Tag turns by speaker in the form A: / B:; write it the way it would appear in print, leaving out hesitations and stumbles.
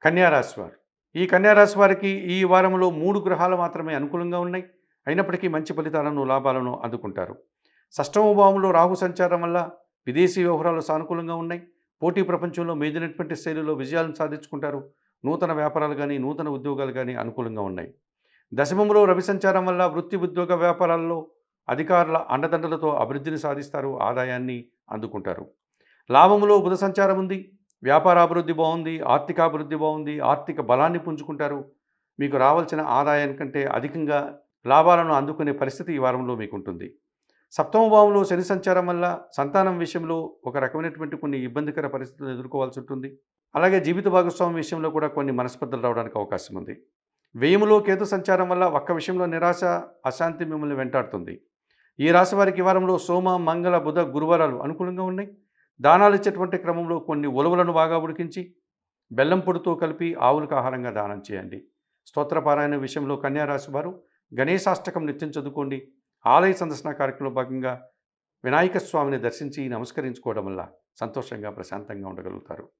A: కన్యా రాశి వారు. ఈ కన్యా రాశి వారికి ఈ వారంలో 3 గ్రహాలు మాత్రమే అనుకూలంగా ఉన్నాయి. అయినప్పటికీ మంచి ఫలితాలను, లాభాలను అందుకుంటారు. షష్టమ భావంలో రాహు సంచారం వల్ల విదేశీ వ్యవహారాలు సానుకూలంగా ఉన్నాయి. పోటీ ప్రపంచంలో మేజైనటువంటి శైలిలో విజయాలను సాధించుకుంటారు. నూతన వ్యాపారాలు గానీ, నూతన ఉద్యోగాలు గానీ అనుకూలంగా ఉన్నాయి. దశమంలో రవి సంచారం వల్ల వృత్తి, ఉద్యోగ వ్యాపారాల్లో అధికారుల అండదండలతో అభివృద్ధిని సాధిస్తారు. ఆదాయాన్ని అందుకుంటారు. లాభములో బుధ సంచారం ఉంది. వ్యాపార అభివృద్ధి బాగుంది. ఆర్థిక అభివృద్ధి బాగుంది. ఆర్థిక బలాన్ని పుంజుకుంటారు. మీకు రావాల్సిన ఆదాయానికంటే అధికంగా లాభాలను అందుకునే పరిస్థితి ఈ వారంలో మీకుంటుంది. సప్తమ భావంలో శని సంచారం వల్ల సంతానం విషయంలో ఒక రకమైనటువంటి కొన్ని ఇబ్బందికర పరిస్థితులను ఎదుర్కోవాల్సి ఉంటుంది. అలాగే జీవిత భాగస్వామి విషయంలో కూడా కొన్ని మనస్పర్ధలు రావడానికి అవకాశం ఉంది. వ్యయములో కేతు సంచారం వల్ల ఒక్క విషయంలో నిరాశ, అశాంతి మిమ్మల్ని వెంటాడుతుంది. ఈ రాశి వారికి ఈ వారంలో సోమ, మంగళ, బుధ, గురువారాలు అనుకూలంగా ఉన్నాయి. దానాలు ఇచ్చేటువంటి క్రమంలో కొన్ని ఉలవలను బాగా ఉడికించి బెల్లం పొడితో కలిపి ఆవులకు ఆహారంగా దానం చేయండి. స్తోత్రపారాయణ విషయంలో కన్యా రాశి వారు గణేశాష్టకం నిత్యం చదువుకోండి. ఆలయ సందర్శన కార్యక్రమంలో భాగంగా వినాయక స్వామిని దర్శించి నమస్కరించుకోవడం వల్ల సంతోషంగా, ప్రశాంతంగా ఉండగలుగుతారు.